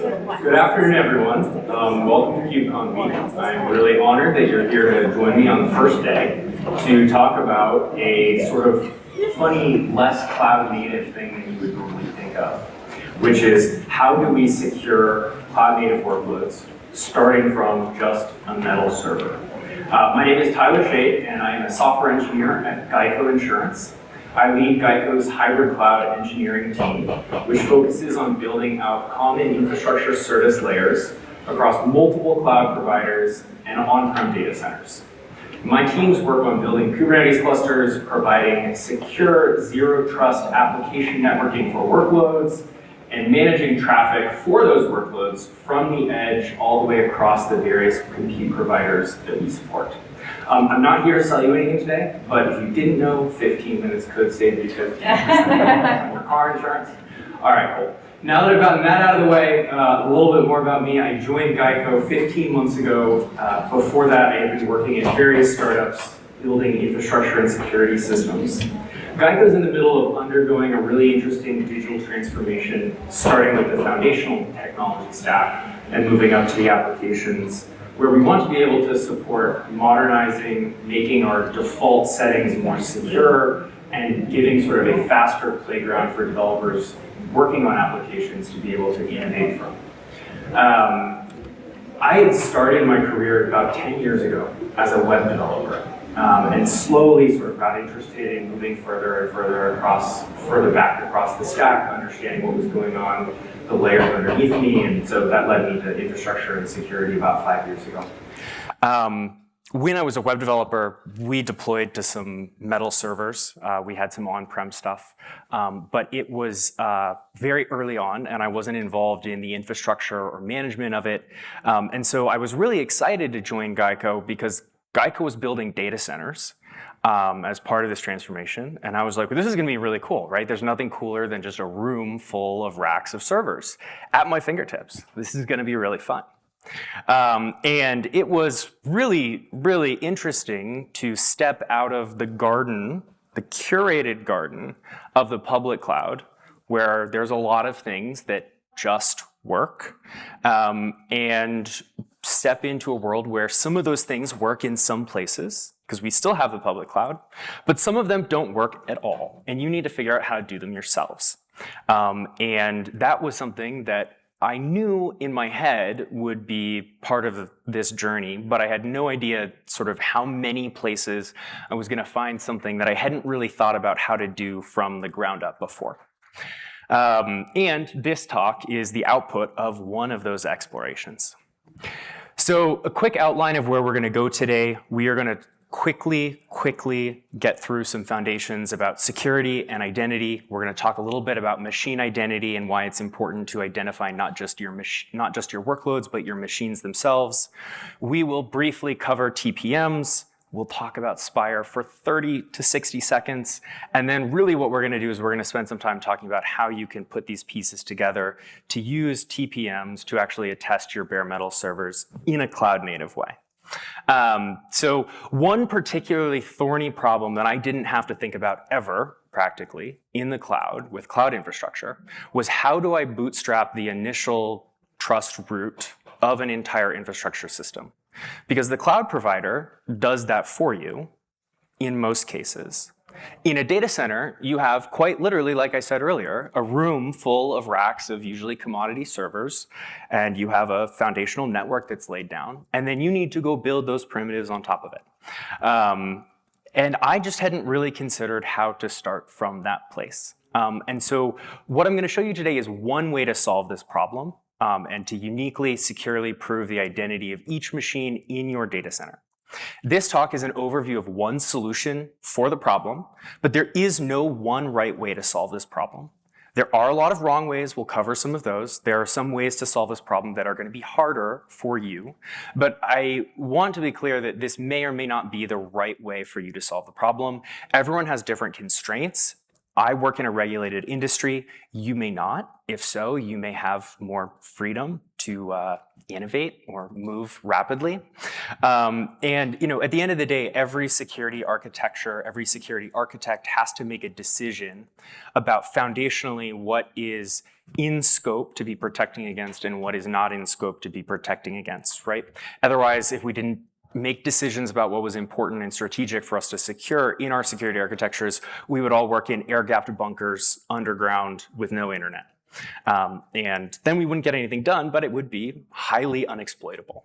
Good afternoon, everyone. Welcome to KubeCon Week. I'm really honored that you're here to join me on the first day to talk about a sort of funny, less cloud-native thing than you would normally think of, which is how do we secure cloud-native workloads starting from just a metal server. My name is Tyler Schade, and I am a software engineer at GEICO Insurance. I lead GEICO's hybrid cloud engineering team, which focuses on building out common infrastructure service layers across multiple cloud providers and on-prem data centers. My teams work on building Kubernetes clusters, providing secure zero-trust application networking for workloads, and managing traffic for those workloads from the edge all the way across the various compute providers that we support. I'm not here to sell you anything today, but if you didn't know, 15 minutes could save you 15% on your car insurance. All right, cool. Now that I've gotten that out of the way, a little bit more about me. I joined GEICO 15 months ago. Before that, I had been working in various startups, building infrastructure and security systems. GEICO is in the middle of undergoing a really interesting digital transformation, starting with the foundational technology stack and moving up to the applications, where we want to be able to support modernizing, making our default settings more secure, and giving sort of a faster playground for developers working on applications to be able to innovate from. I had started my career about 10 years ago as a web developer, and slowly sort of got interested in moving further and further back across the stack, understanding what was going on, the layers underneath me, and so that led me to infrastructure and security about 5 years ago. When I was a web developer, we deployed to some metal servers. We had some on-prem stuff, but it was very early on, and I wasn't involved in the infrastructure or management of it. And so I was really excited to join GEICO because GEICO was building data centers as part of this transformation. And I was like, well, this is gonna be really cool, right? There's nothing cooler than just a room full of racks of servers at my fingertips. This is gonna be really fun. And it was really, really interesting to step out of the garden, the curated garden of the public cloud, where there's a lot of things that just work, and step into a world where some of those things work in some places, because we still have the public cloud, but some of them don't work at all, and you need to figure out how to do them yourselves. And that was something that I knew in my head would be part of this journey, but I had no idea sort of how many places I was going to find something that I hadn't really thought about how to do from the ground up before. And this talk is the output of one of those explorations. So a quick outline of where we're going to go today. We are going to quickly get through some foundations about security and identity. We're going to talk a little bit about machine identity and why it's important to identify not just your workloads, but your machines themselves. We will briefly cover TPMs. We'll talk about SPIRE for 30 to 60 seconds. And then really what we're going to do is we're going to spend some time talking about how you can put these pieces together to use TPMs to actually attest your bare metal servers in a cloud native way. So one particularly thorny problem that I didn't have to think about ever, practically, in the cloud with cloud infrastructure was how do I bootstrap the initial trust root of an entire infrastructure system? Because the cloud provider does that for you in most cases. In a data center, you have quite literally, like I said earlier, a room full of racks of usually commodity servers, and you have a foundational network that's laid down, and then you need to go build those primitives on top of it. And I just hadn't really considered how to start from that place. And so what I'm going to show you today is one way to solve this problem, and to uniquely, securely prove the identity of each machine in your data center. This talk is an overview of one solution for the problem, but there is no one right way to solve this problem. There are a lot of wrong ways. We'll cover some of those. There are some ways to solve this problem that are going to be harder for you, but I want to be clear that this may or may not be the right way for you to solve the problem. Everyone has different constraints. I work in a regulated industry. You may not. If so, you may have more freedom to innovate or move rapidly. And at the end of the day, every security architecture, every security architect has to make a decision about foundationally what is in scope to be protecting against and what is not in scope to be protecting against, right? Otherwise, if we didn't make decisions about what was important and strategic for us to secure in our security architectures, we would all work in air-gapped bunkers underground with no internet. And then we wouldn't get anything done, but it would be highly unexploitable.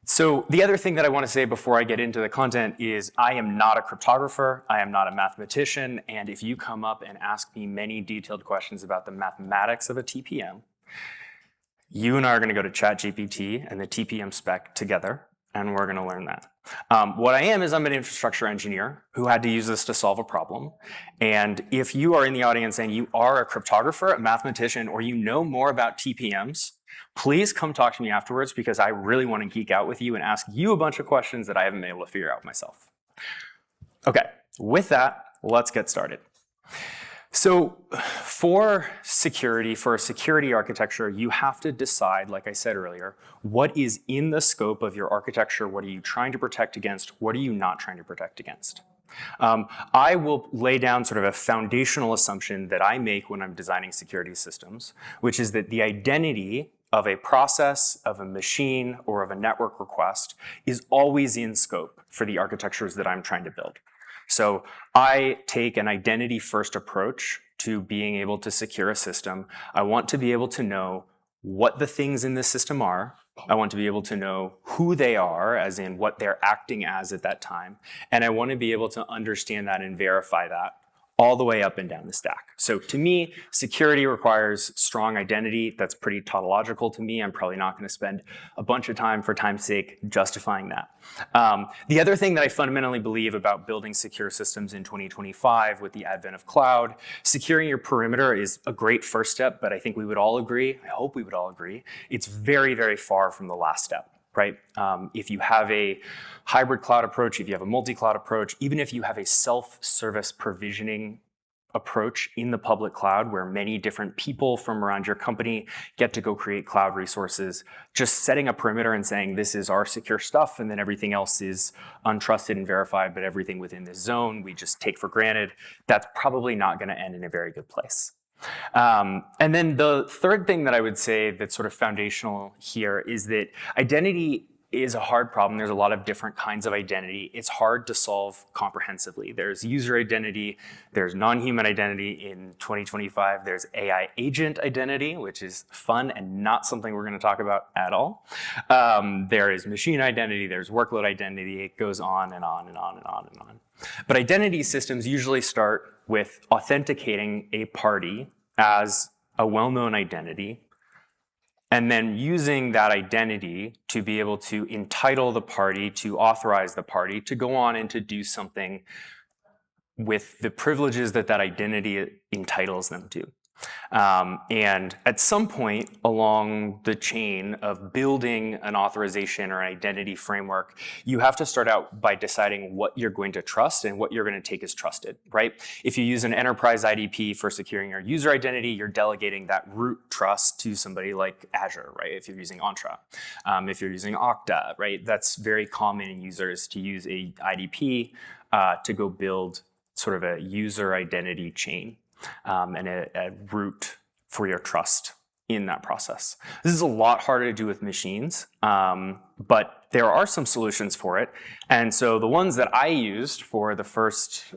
So the other thing that I want to say before I get into the content is I am not a cryptographer, I am not a mathematician, and if you come up and ask me many detailed questions about the mathematics of a TPM, you and I are going to go to ChatGPT and the TPM spec together, and we're going to learn that. What I am is I'm an infrastructure engineer who had to use this to solve a problem. And if you are in the audience and you are a cryptographer, a mathematician, or you know more about TPMs, please come talk to me afterwards because I really want to geek out with you and ask you a bunch of questions that I haven't been able to figure out myself. Okay, with that, let's get started. So for security, for a security architecture, you have to decide, like I said earlier, what is in the scope of your architecture, what are you trying to protect against, what are you not trying to protect against. I will lay down sort of a foundational assumption that I make when I'm designing security systems, which is that the identity of a process, of a machine, or of a network request is always in scope for the architectures that I'm trying to build. So I take an identity-first approach to being able to secure a system. I want to be able to know what the things in this system are. I want to be able to know who they are, as in what they're acting as at that time. And I want to be able to understand that and verify that all the way up and down the stack. So to me, security requires strong identity. That's pretty tautological to me. I'm probably not going to spend a bunch of time for time's sake justifying that. The other thing that I fundamentally believe about building secure systems in 2025 with the advent of cloud, securing your perimeter is a great first step, but I think we would all agree, I hope we would all agree, it's very, very far from the last step. Right? If you have a hybrid cloud approach, if you have a multi-cloud approach, even if you have a self-service provisioning approach in the public cloud where many different people from around your company get to go create cloud resources, just setting a perimeter and saying this is our secure stuff and then everything else is untrusted and verified, but everything within this zone we just take for granted, that's probably not going to end in a very good place. And then the third thing that I would say that's sort of foundational here is that identity is a hard problem. There's a lot of different kinds of identity. It's hard to solve comprehensively. There's user identity, there's non-human identity. In 2025, there's AI agent identity, which is fun and not something we're going to talk about at all. There is machine identity, there's workload identity. It goes on and on and on and on and on. But identity systems usually start with authenticating a party as a well-known identity, and then using that identity to be able to entitle the party, to authorize the party to go on and to do something with the privileges that that identity entitles them to. And at some point along the chain of building an authorization or an identity framework, you have to start out by deciding what you're going to trust and what you're going to take as trusted, right? If you use an enterprise IDP for securing your user identity, you're delegating that root trust to somebody like Azure, right? If you're using Entra. If you're using Okta, right? That's very common in users to use a IDP to go build sort of a user identity chain. And a root for your trust in that process. This is a lot harder to do with machines, but there are some solutions for it. And so the ones that I used for the first,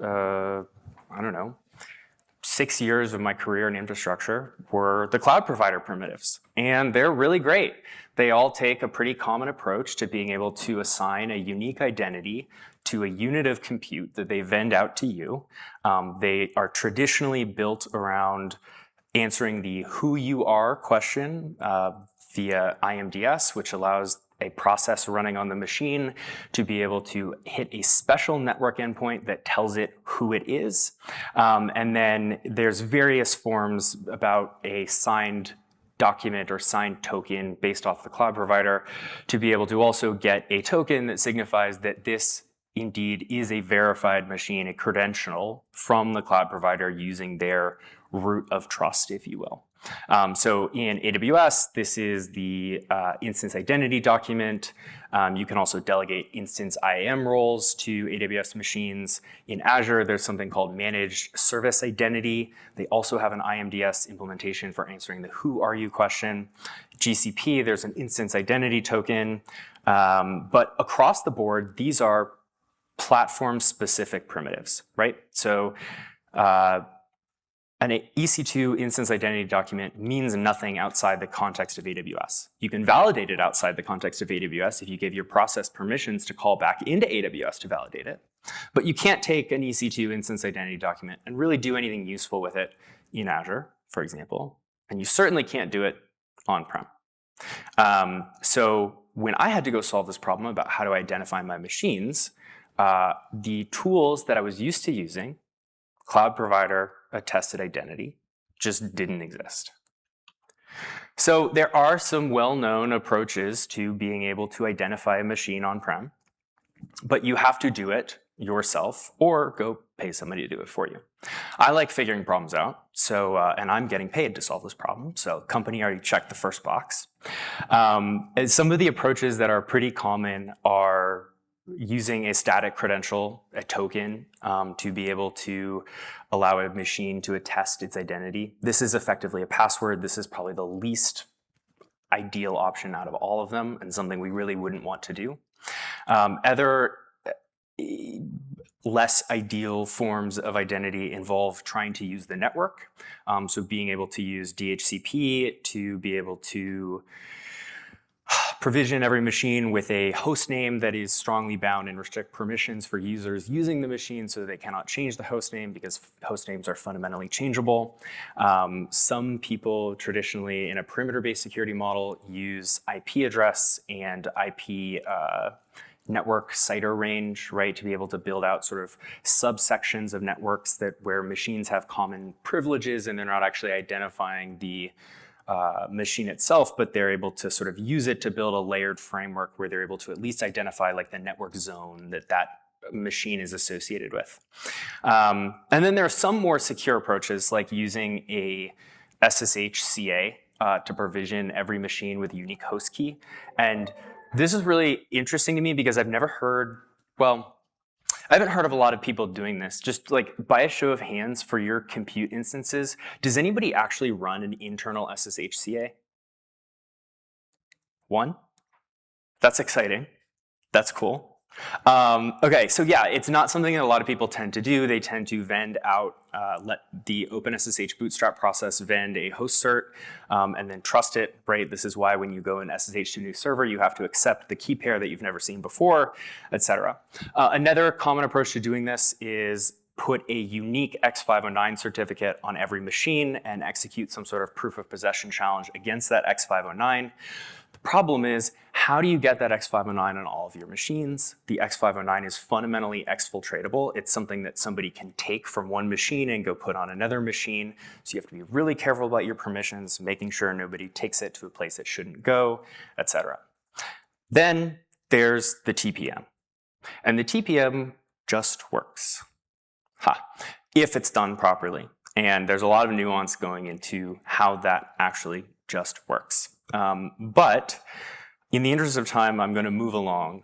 6 years of my career in infrastructure were the cloud provider primitives. And they're really great. They all take a pretty common approach to being able to assign a unique identity to a unit of compute that they vend out to you. They are traditionally built around answering the who you are question via IMDS, which allows a process running on the machine to be able to hit a special network endpoint that tells it who it is. And then there's various forms about a signed document or signed token based off the cloud provider to be able to also get a token that signifies that this indeed is a verified machine, a credential from the cloud provider using their root of trust, if you will. So in AWS, this is the instance identity document. You can also delegate instance IAM roles to AWS machines. In Azure, there's something called Managed Service Identity. They also have an IMDS implementation for answering the who are you question. GCP, there's an instance identity token. But across the board, these are platform-specific primitives, right? So an EC2 instance identity document means nothing outside the context of AWS. You can validate it outside the context of AWS if you give your process permissions to call back into AWS to validate it. But you can't take an EC2 instance identity document and really do anything useful with it in Azure, for example. And you certainly can't do it on-prem. So when I had to go solve this problem about how to identify my machines, the tools that I was used to using, cloud provider, attested identity, just didn't exist. So there are some well-known approaches to being able to identify a machine on-prem, but you have to do it yourself or go pay somebody to do it for you. I like figuring problems out, so and I'm getting paid to solve this problem, so company already checked the first box. And some of the approaches that are pretty common are using a static credential, a token, to be able to allow a machine to attest its identity. This is effectively a password. This is probably the least ideal option out of all of them and something we really wouldn't want to do. Other less ideal forms of identity involve trying to use the network. So being able to use DHCP to be able to provision every machine with a host name that is strongly bound and restrict permissions for users using the machine so they cannot change the host name because host names are fundamentally changeable. Some people traditionally in a perimeter-based security model use IP address and IP network CIDR range, right, to be able to build out sort of subsections of networks that where machines have common privileges and they're not actually identifying the machine itself, but they're able to sort of use it to build a layered framework where they're able to at least identify like the network zone that that machine is associated with. And then there are some more secure approaches like using a SSH CA to provision every machine with a unique host key. And this is really interesting to me because I've never heard, well, I haven't heard of a lot of people doing this. Just like by a show of hands for your compute instances, does anybody actually run an internal SSH CA? One? That's exciting. That's cool. Okay, so yeah, it's not something that a lot of people tend to do. They tend to vend out, let the OpenSSH bootstrap process vend a host cert and then trust it, right? This is why when you go and SSH to a new server, you have to accept the key pair that you've never seen before, etc. Another common approach to doing this is put a unique X509 certificate on every machine and execute some sort of proof of possession challenge against that X509. The problem is, how do you get that X509 on all of your machines? The X509 is fundamentally exfiltratable. It's something that somebody can take from one machine and go put on another machine. So you have to be really careful about your permissions, making sure nobody takes it to a place it shouldn't go, etc. Then there's the TPM. And the TPM just works. If it's done properly. And there's a lot of nuance going into how that actually just works. But in the interest of time, I'm going to move along.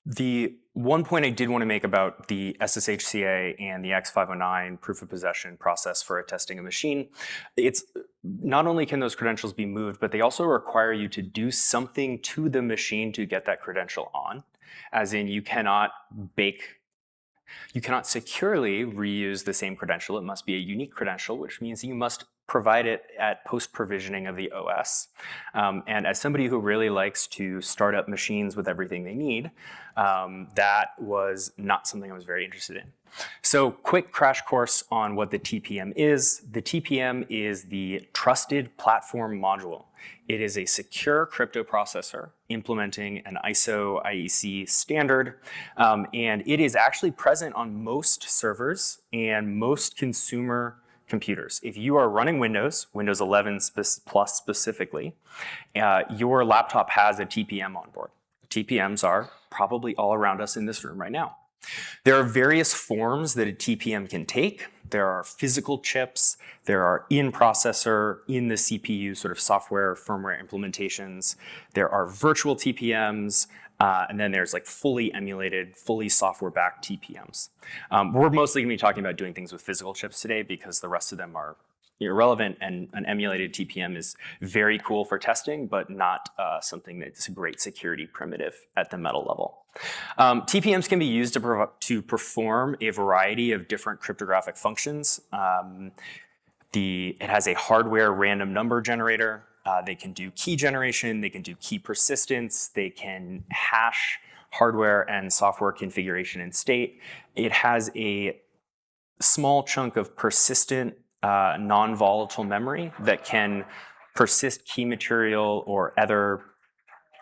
The one point I did want to make about the SSHCA and the X509 proof of possession process for attesting a machine, it's not only can those credentials be moved, but they also require you to do something to the machine to get that credential on. As in, you cannot securely reuse the same credential. It must be a unique credential, which means you must provide it at post-provisioning of the OS. And as somebody who really likes to start up machines with everything they need, that was not something I was very interested in. So quick crash course on what the TPM is. The TPM is the Trusted Platform Module. It is a secure crypto processor implementing an ISO IEC standard, and it is actually present on most servers and most consumer computers. If you are running Windows 11 plus specifically, your laptop has a TPM on board. TPMs are probably all around us in this room right now. There are various forms that a TPM can take. There are physical chips, there are in-processor, in the CPU sort of software, firmware implementations. There are virtual TPMs, and then there's like fully emulated, fully software-backed TPMs. We're mostly gonna be talking about doing things with physical chips today because the rest of them are irrelevant, and an emulated TPM is very cool for testing, but not something that's a great security primitive at the metal level. TPMs can be used to perform a variety of different cryptographic functions. It has a hardware random number generator. They can do key generation, they can do key persistence, they can hash hardware and software configuration and state. It has a small chunk of persistent non-volatile memory that can persist key material or other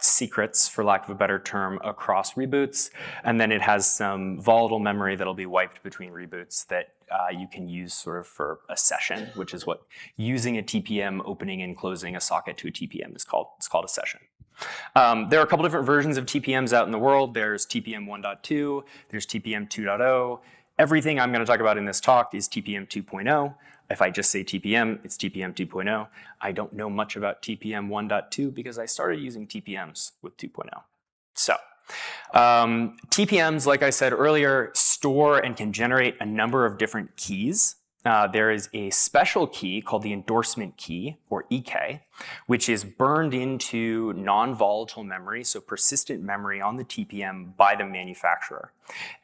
secrets, for lack of a better term, across reboots. And then it has some volatile memory that'll be wiped between reboots that you can use sort of for a session, which is what using a TPM, opening and closing a socket to a TPM is called. It's called a session. There are a couple different versions of TPMs out in the world. There's TPM 1.2, there's TPM 2.0. Everything I'm going to talk about in this talk is TPM 2.0. If I just say TPM, it's TPM 2.0. I don't know much about TPM 1.2 because I started using TPMs with 2.0. So, TPMs, like I said earlier, store and can generate a number of different keys. There is a special key called the endorsement key, or EK, which is burned into non-volatile memory, so persistent memory on the TPM by the manufacturer.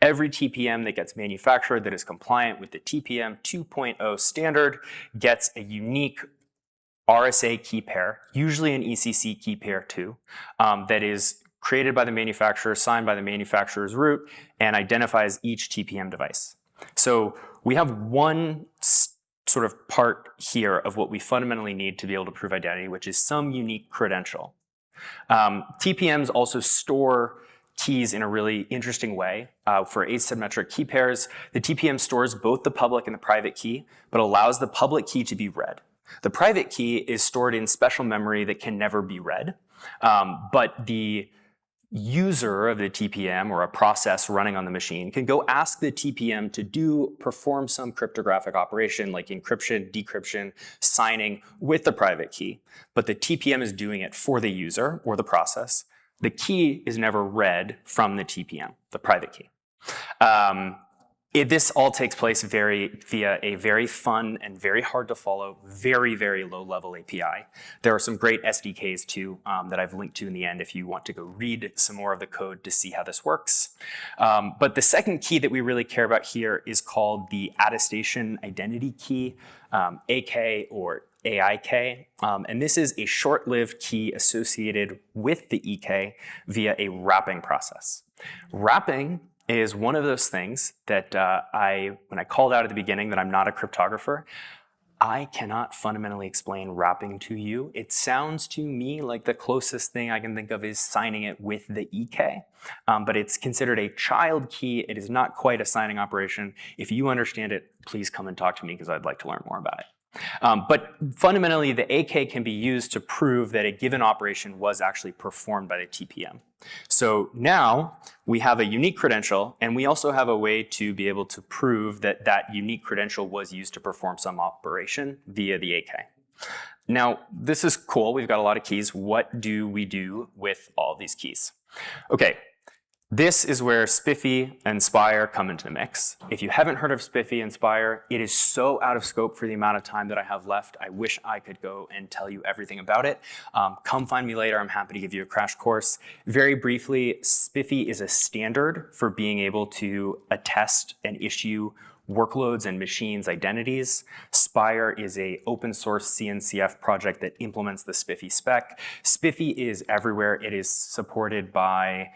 Every TPM that gets manufactured that is compliant with the TPM 2.0 standard gets a unique RSA key pair, usually an ECC key pair too, that is created by the manufacturer, signed by the manufacturer's root, and identifies each TPM device. So we have one sort of part here of what we fundamentally need to be able to prove identity, which is some unique credential. TPMs also store keys in a really interesting way. For asymmetric key pairs, the TPM stores both the public and the private key, but allows the public key to be read. The private key is stored in special memory that can never be read, but the user of the TPM or a process running on the machine can go ask the TPM to perform some cryptographic operation like encryption, decryption, signing with the private key, but the TPM is doing it for the user or the process. The key is never read from the TPM, the private key. This all takes place via a very fun and very hard to follow, very, very low level API. There are some great SDKs too that I've linked to in the end if you want to go read some more of the code to see how this works. But the second key that we really care about here is called the attestation identity key, AK or AIK, and this is a short-lived key associated with the EK via a wrapping process. Wrapping is one of those things that when I called out at the beginning that I'm not a cryptographer, I cannot fundamentally explain wrapping to you. It sounds to me like the closest thing I can think of is signing it with the EK, but it's considered a child key. It is not quite a signing operation. If you understand it, please come and talk to me because I'd like to learn more about it. But fundamentally, the AK can be used to prove that a given operation was actually performed by the TPM. So now we have a unique credential, and we also have a way to be able to prove that that unique credential was used to perform some operation via the AK. Now, this is cool. We've got a lot of keys. What do we do with all these keys? Okay. This is where SPIFFE and SPIRE come into the mix. If you haven't heard of SPIFFE and SPIRE, it is so out of scope for the amount of time that I have left. I wish I could go and tell you everything about it. Come find me later. I'm happy to give you a crash course. Very briefly, SPIFFE is a standard for being able to attest and issue workloads and machines identities. SPIRE is an open source CNCF project that implements the SPIFFE spec. SPIFFE is everywhere. It is supported by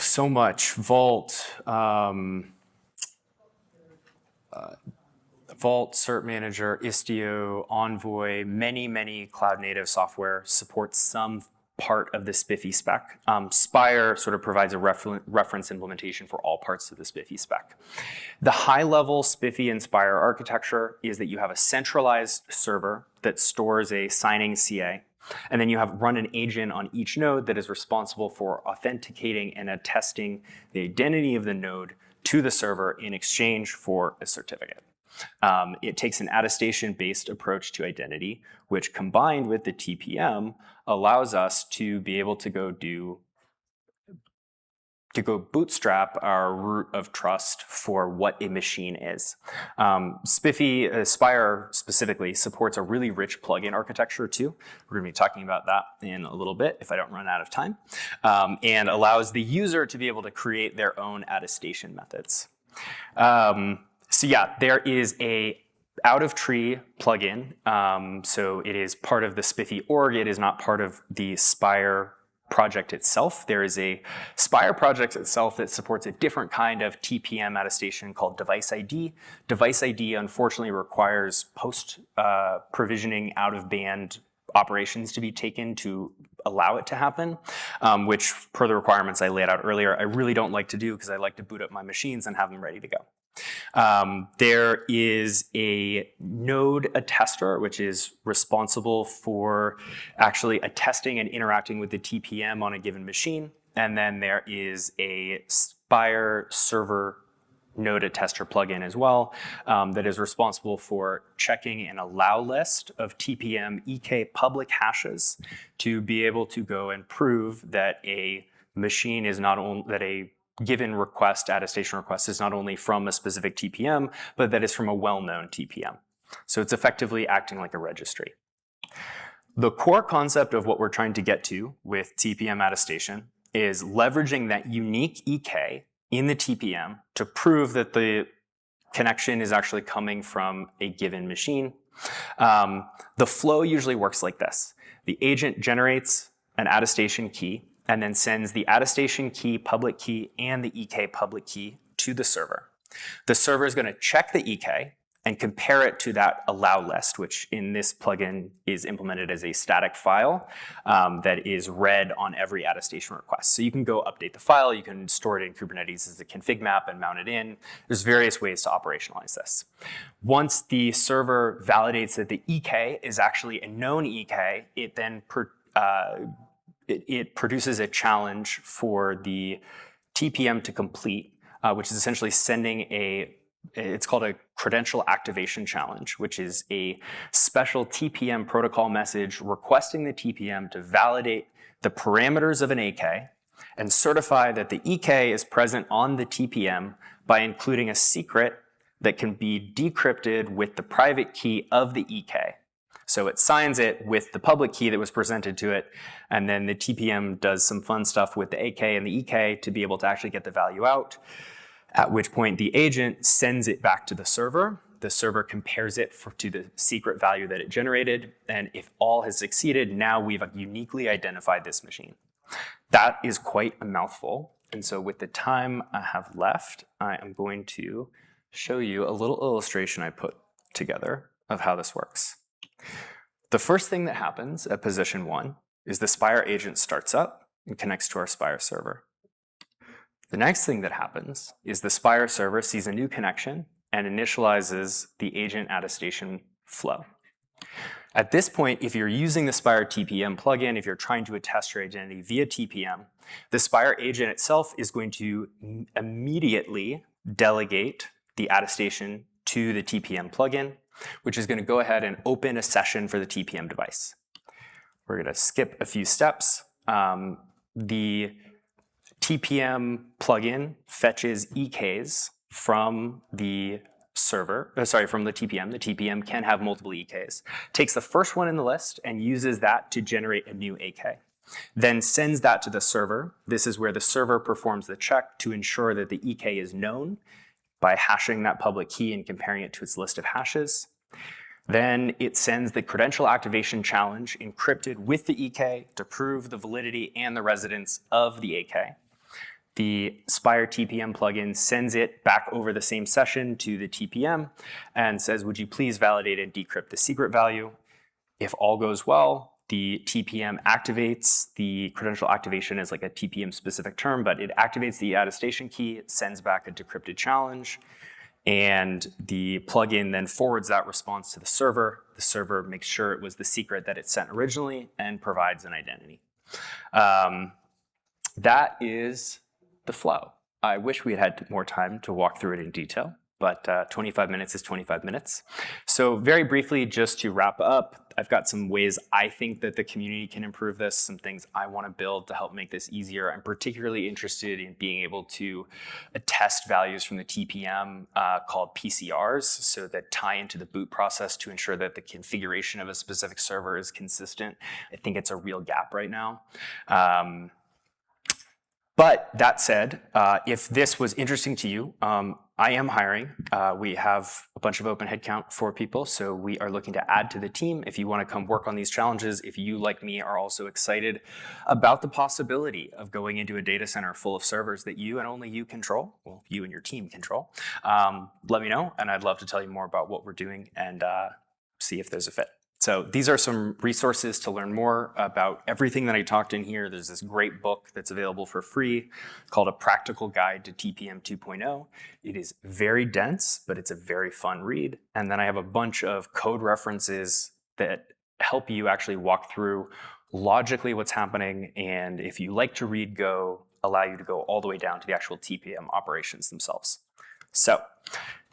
so much. Vault, Cert Manager, Istio, Envoy, many cloud native software supports some part of the SPIFFE spec. SPIRE sort of provides a reference implementation for all parts of the SPIFFE spec. The high level SPIFFE and SPIRE architecture is that you have a centralized server that stores a signing CA. And then you have run an agent on each node that is responsible for authenticating and attesting the identity of the node to the server in exchange for a certificate. It takes an attestation-based approach to identity, which combined with the TPM allows us to be able to go bootstrap our root of trust for what a machine is. SPIRE specifically supports a really rich plugin architecture too. We're going to be talking about that in a little bit if I don't run out of time, and allows the user to be able to create their own attestation methods. So yeah, there is a out-of-tree plugin. So it is part of the SPIFFE org. It is not part of the SPIRE project itself. There is a SPIRE project itself that supports a different kind of TPM attestation called device ID. Device ID unfortunately requires post-provisioning out-of-band operations to be taken to allow it to happen, which per the requirements I laid out earlier, I really don't like to do because I like to boot up my machines and have them ready to go. There is a node attester, which is responsible for actually attesting and interacting with the TPM on a given machine. And then there is a SPIRE server node attester plugin as well that is responsible for checking an allow list of TPM EK public hashes to be able to go and prove that a machine is not only that a given request, attestation request, is not only from a specific TPM, but that it's from a well-known TPM. So it's effectively acting like a registry. The core concept of what we're trying to get to with TPM attestation is leveraging that unique EK in the TPM to prove that the connection is actually coming from a given machine. The flow usually works like this. The agent generates an attestation key and then sends the attestation key, public key, and the EK public key to the server. The server is going to check the EK and compare it to that allow list, which in this plugin is implemented as a static file that is read on every attestation request. So you can go update the file, you can store it in Kubernetes as a config map and mount it in. There's various ways to operationalize this. Once the server validates that the EK is actually a known EK, it then it produces a challenge for the TPM to complete, which is essentially sending it's called a credential activation challenge, which is a special TPM protocol message requesting the TPM to validate the parameters of an AK and certify that the EK is present on the TPM by including a secret that can be decrypted with the private key of the EK. So it signs it with the public key that was presented to it, and then the TPM does some fun stuff with the AK and the EK to be able to actually get the value out, at which point the agent sends it back to the server. The server compares it to the secret value that it generated, and if all has succeeded, now we've uniquely identified this machine. That is quite a mouthful, and so with the time I have left, I am going to show you a little illustration I put together of how this works. The first thing that happens at position 1 is the SPIRE agent starts up and connects to our SPIRE server. The next thing that happens is the SPIRE server sees a new connection and initializes the agent attestation flow. At this point, if you're using the SPIRE TPM plugin, if you're trying to attest your identity via TPM, the SPIRE agent itself is going to immediately delegate the attestation to the TPM plugin, which is going to go ahead and open a session for the TPM device. We're going to skip a few steps. The TPM plugin fetches EKs from the server, from the TPM. The TPM can have multiple EKs. Takes the first one in the list and uses that to generate a new AK. Then sends that to the server. This is where the server performs the check to ensure that the EK is known by hashing that public key and comparing it to its list of hashes. Then it sends the credential activation challenge encrypted with the EK to prove the validity and the residence of the AK. The SPIRE TPM plugin sends it back over the same session to the TPM and says, would you please validate and decrypt the secret value? If all goes well, the TPM activates. The credential activation is like a TPM specific term, but it activates the attestation key, it sends back a decrypted challenge, and the plugin then forwards that response to the server. The server makes sure it was the secret that it sent originally and provides an identity. That is the flow. I wish we had more time to walk through it in detail, but 25 minutes is 25 minutes. So very briefly, just to wrap up, I've got some ways I think that the community can improve this, some things I want to build to help make this easier. I'm particularly interested in being able to attest values from the TPM called PCRs, so that tie into the boot process to ensure that the configuration of a specific server is consistent. I think it's a real gap right now. But that said, if this was interesting to you, I am hiring. We have a bunch of open headcount for people, so we are looking to add to the team. If you want to come work on these challenges, if you, like me, are also excited about the possibility of going into a data center full of servers that you and only you control, well, you and your team control, let me know, and I'd love to tell you more about what we're doing and see if there's a fit. So these are some resources to learn more about everything that I talked in here. There's this great book that's available for free called A Practical Guide to TPM 2.0. It is very dense, but it's a very fun read. And then I have a bunch of code references that help you actually walk through logically what's happening. And if you like to read Go, allow you to go all the way down to the actual TPM operations themselves. So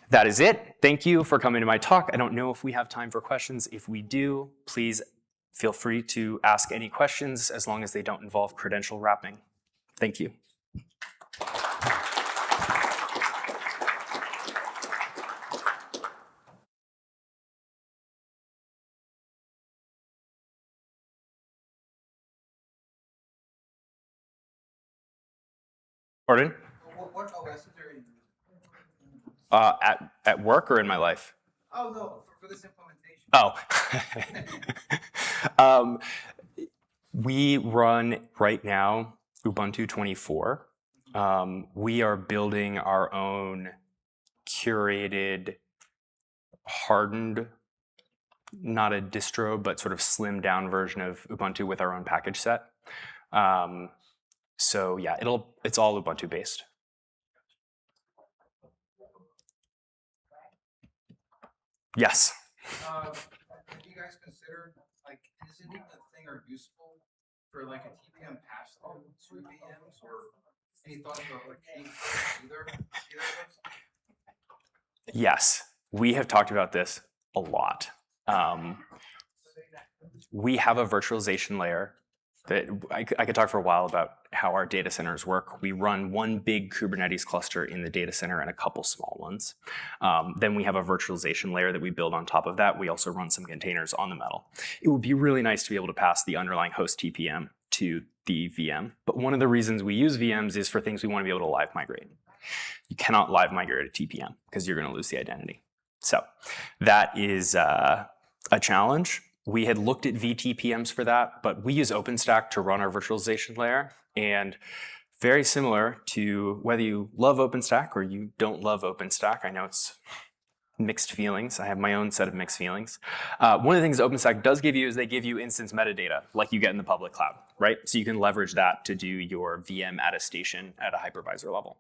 that is it. Thank you for coming to my talk. I don't know if we have time for questions. If we do, please feel free to ask any questions as long as they don't involve credential wrapping. Thank you. Pardon? What OS are you using? At work or in my life? Oh, no, for this implementation. Oh. We run right now Ubuntu 24. We are building our own curated, hardened, not a distro, but sort of slimmed down version of Ubuntu with our own package set. So yeah, it's all Ubuntu based. Yes. Have you guys considered, like, isn't even a thing or useful for like a TPM pass-through to VMs, or any thoughts about like either of those? Yes, we have talked about this a lot. We have a virtualization layer that I could talk for a while about how our data centers work. We run one big Kubernetes cluster in the data center and a couple small ones. Then we have a virtualization layer that we build on top of that. We also run some containers on the metal. It would be really nice to be able to pass the underlying host TPM to the VM. But one of the reasons we use VMs is for things we want to be able to live migrate. You cannot live migrate a TPM because you're going to lose the identity. So that is a challenge. We had looked at vTPMs for that, but we use OpenStack to run our virtualization layer. And very similar to whether you love OpenStack or you don't love OpenStack, I know it's mixed feelings. I have my own set of mixed feelings. One of the things OpenStack does give you is they give you instance metadata like you get in the public cloud, right? So you can leverage that to do your VM attestation at a hypervisor level.